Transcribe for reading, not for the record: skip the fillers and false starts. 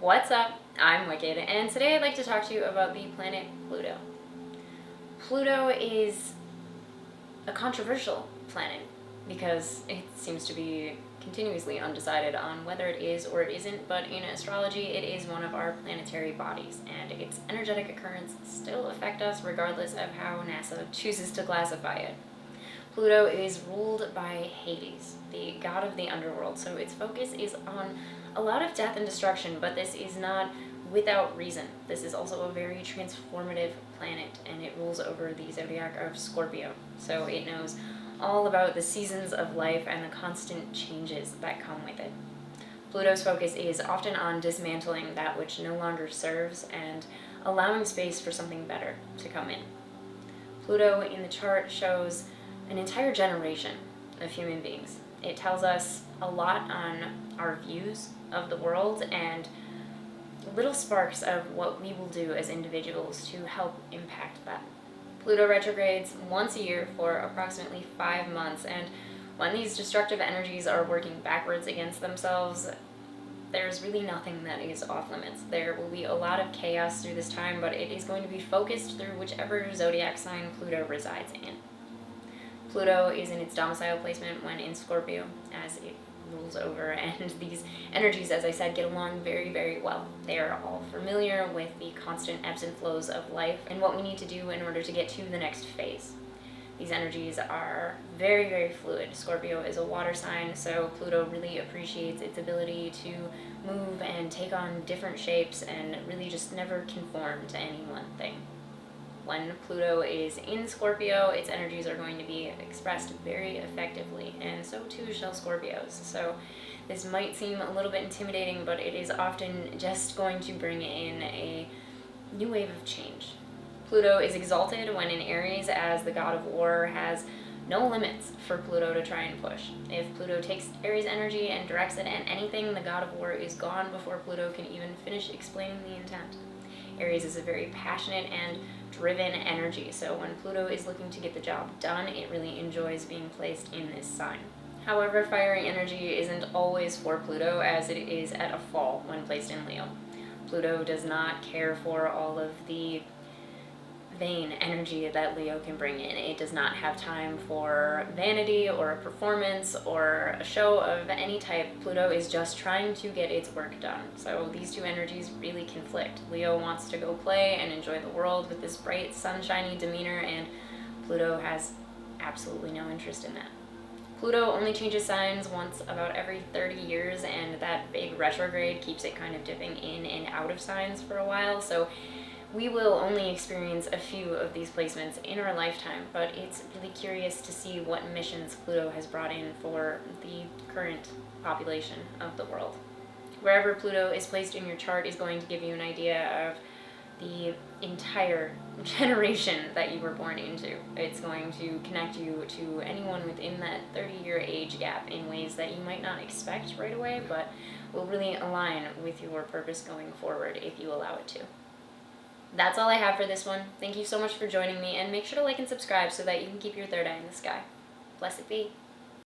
What's up? I'm Wicked, and today I'd like to talk to you about the planet Pluto. Pluto is a controversial planet because it seems to be continuously undecided on whether it is or it isn't, but in astrology it is one of our planetary bodies, and its energetic occurrence still affect us regardless of how NASA chooses to classify it. Pluto is ruled by Hades, the god of the underworld, so its focus is on a lot of death and destruction, but this is not without reason. This is also a very transformative planet, and it rules over the zodiac of Scorpio, so it knows all about the seasons of life and the constant changes that come with it. Pluto's focus is often on dismantling that which no longer serves and allowing space for something better to come in. Pluto in the chart shows an entire generation of human beings. It tells us a lot on our views of the world and little sparks of what we will do as individuals to help impact that. Pluto retrogrades once a year for approximately 5 months, and when these destructive energies are working backwards against themselves, there's really nothing that is off limits. There will be a lot of chaos through this time, but it is going to be focused through whichever zodiac sign Pluto resides in. Pluto is in its domicile placement when in Scorpio, as it rules over, and these energies, as I said, get along very, very well. They are all familiar with the constant ebbs and flows of life and what we need to do in order to get to the next phase. These energies are very, very fluid. Scorpio is a water sign, so Pluto really appreciates its ability to move and take on different shapes and really just never conform to any one thing. When Pluto is in Scorpio, its energies are going to be expressed very effectively, and so too shall Scorpios. So this might seem a little bit intimidating, but it is often just going to bring in a new wave of change. Pluto is exalted when in Aries, as the god of war has no limits for Pluto to try and push. If Pluto takes Aries energy and directs it at anything, the god of war is gone before Pluto can even finish explaining the intent. Aries is a very passionate and driven energy, so when Pluto is looking to get the job done, it really enjoys being placed in this sign. However, fiery energy isn't always for Pluto, as it is at a fall when placed in Leo. Pluto does not care for all of the vain energy that Leo can bring in. It does not have time for vanity or a performance or a show of any type. Pluto is just trying to get its work done. So these two energies really conflict. Leo wants to go play and enjoy the world with this bright, sunshiny demeanor, and Pluto has absolutely no interest in that. Pluto only changes signs once about every 30 years, and that big retrograde keeps it kind of dipping in and out of signs for a while, so we will only experience a few of these placements in our lifetime, but it's really curious to see what missions Pluto has brought in for the current population of the world. Wherever Pluto is placed in your chart is going to give you an idea of the entire generation that you were born into. It's going to connect you to anyone within that 30-year age gap in ways that you might not expect right away, but will really align with your purpose going forward if you allow it to. That's all I have for this one. Thank you so much for joining me, and make sure to like and subscribe so that you can keep your third eye in the sky. Blessed be.